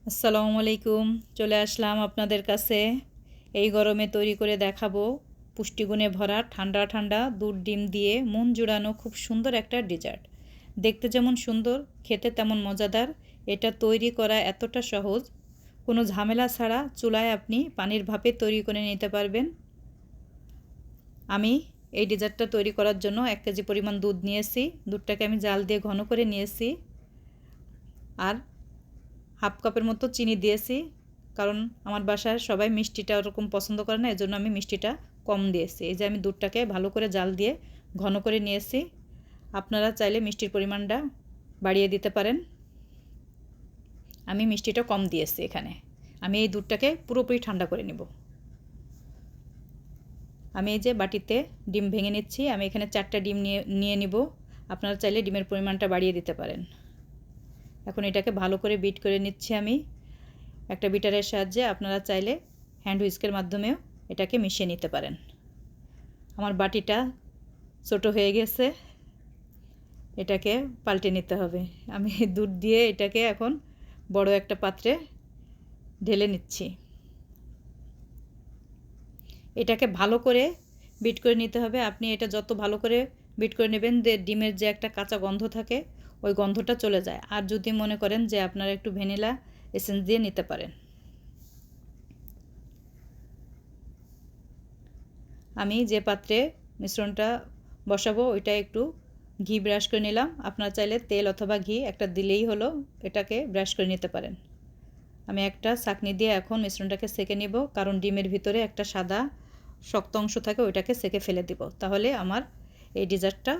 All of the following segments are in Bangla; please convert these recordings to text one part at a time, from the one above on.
আসসালামু আলাইকুম। চলে আসলাম আপনাদের কাছে। এই গরমে তৈরি করে দেখাবো পুষ্টিগুণে ভরা ঠান্ডা ঠান্ডা দুধ ডিম দিয়ে মন জুড়ানো খুব সুন্দর একটা ডেজার্ট। দেখতে যেমন সুন্দর, খেতে তেমন মজাদার। এটা তৈরি করা এতটা সহজ, কোনো ঝামেলা ছাড়া চুলায় আপনি পানির ভাপে তৈরি করে নিতে পারবেন। আমি এই ডেজার্টটা তৈরি করার জন্য 1 কেজি পরিমাণ দুধ নিয়েছি। দুধটাকে আমি জাল দিয়ে ঘন করে নিয়েছি। আর হাফ কাপের মতো চিনি দিয়েছি, কারণ আমার বাসায় সবাই মিষ্টিটা ওরকম পছন্দ করে না, এজন্য আমি মিষ্টিটা কম দিয়েছি। এই যে আমি দুধটাকে ভালো করে জাল দিয়ে ঘন করে নিয়েছি। আপনারা চাইলে মিষ্টির পরিমাণটা বাড়িয়ে দিতে পারেন। আমি মিষ্টিটা কম দিয়েছি এখানে। আমি এই দুধটাকে পুরোপুরি ঠান্ডা করে নেব। আমি এই যে বাটিতে ডিম ভেঙে নিচ্ছি। আমি এখানে 4টা ডিম নিয়ে নিব। আপনারা চাইলে ডিমের পরিমাণটা বাড়িয়ে দিতে পারেন। এখন এটাকে ভালো করে বিট করে নিচ্ছি আমি একটা বিটারের সাহায্যে। আপনারা চাইলে হ্যান্ড হুইস্কের মাধ্যমেও এটাকে মিশিয়ে নিতে পারেন। আমার বাটিটা ছোট হয়ে গেছে, এটাকে পাল্টে নিতে হবে। আমি দুধ দিয়ে এটাকে এখন বড় একটা পাত্রে ঢেলে নিচ্ছি। এটাকে ভালো করে বিট করে নিতে হবে। আপনি এটা যত ভালো করে বিট করে নেবেন, ডিমের যে একটা কাঁচা গন্ধ থাকে ওই গন্ধটা চলে যায়। আর যদি মনে করেন যে আপনারা একটু ভ্যানিলা এসেন্স দিয়ে নিতে পারেন। আমি যে পাত্রে মিশ্রণটা বসাবো ওইটা একটু ঘি ব্রাশ করে নিলাম। আপনারা চাইলে তেল অথবা ঘি একটা দিলেই হলো, এটাকে ব্রাশ করে নিতে পারেন। আমি একটা ছাঁকনি দিয়ে এখন মিশ্রণটাকে সেঁকে নিব, কারণ ডিমের ভিতরে একটা সাদা শক্ত অংশ থাকে, ওইটাকে সেঁকে ফেলে দিব। তাহলে আমার এই ডেজার্টটা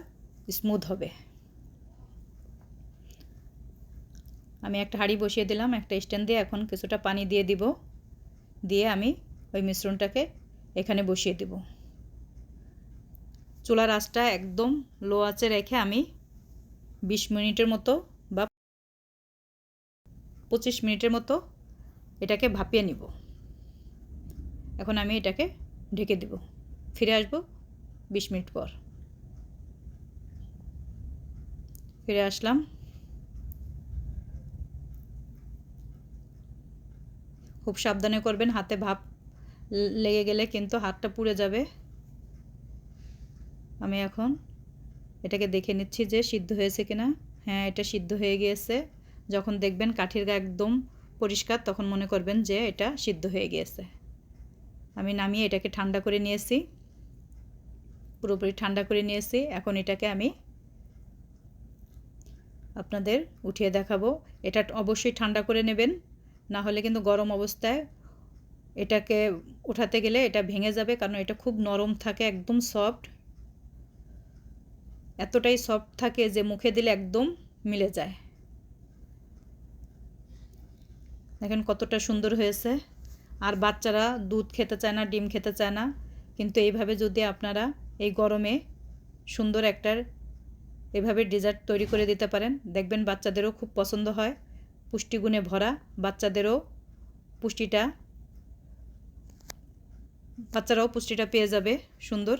স্মুথ হবে। আমি একটা হাঁড়ি বসিয়ে দিলাম একটা স্ট্যান্ড দিয়ে। এখন কিছুটা পানি দিয়ে দিব, দিয়ে আমি ওই মিশ্রণটাকে এখানে বসিয়ে দিব। চুলার আঁচটা একদম লো আঁচে রেখে আমি 20 মিনিটের মতো বা 25 মিনিটের মতো এটাকে ভাপিয়ে নিব। এখন আমি এটাকে ঢেকে দেব। ফিরে আসব 20 মিনিট পর। ফিরে আসলাম। খুব সাবধানে করবেন, হাতে ভাপ লেগে গেলে কিন্তু হাতটা পুড়ে যাবে। আমি এখন এটাকে দেখে নিচ্ছি যে সিদ্ধ হয়েছে কিনা। হ্যাঁ, এটা সিদ্ধ হয়ে গিয়েছে। যখন দেখবেন কাঠির গা একদম পরিষ্কার, তখন মনে করবেন যে এটা সিদ্ধ হয়ে গিয়েছে। আমি নামিয়ে এটাকে ঠান্ডা করে নিয়েছি, পুরোপুরি ঠান্ডা করে নিয়েছি। এখন এটাকে আমি আপনাদের উঠিয়ে দেখাবো। এটা অবশ্যই ঠান্ডা করে নেবেন, না হলে কিন্তু গরম অবস্থায় এটাকে উঠাতে গেলে এটা ভেঙে যাবে, কারণ এটা খুব নরম থাকে, একদম সফট। এতটাই সফট থাকে যে মুখে দিলে একদম মিলে যায়। দেখেন কতটা সুন্দর হয়েছে। আর বাচ্চারা দুধ খেতে চায় না, ডিম খেতে চায় না, কিন্তু এইভাবে যদি আপনারা এই গরমে সুন্দর একটা এভাবে ডেজার্ট তৈরি করে দিতে পারেন, দেখবেন বাচ্চাদেরও খুব পছন্দ হয়। পুষ্টিগুণে ভরা, বাচ্চারাও পুষ্টিটা পেয়ে যাবে সুন্দর।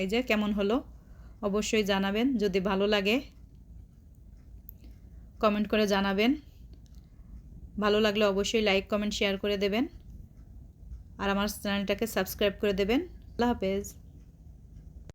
এই যে কেমন হলো অবশ্যই জানাবেন। যদি ভালো লাগে কমেন্ট করে জানাবেন। ভালো লাগলে অবশ্যই লাইক কমেন্ট শেয়ার করে দেবেন, আর আমার চ্যানেলটাকে সাবস্ক্রাইব করে দেবেন। আল্লাহ হাফেজ।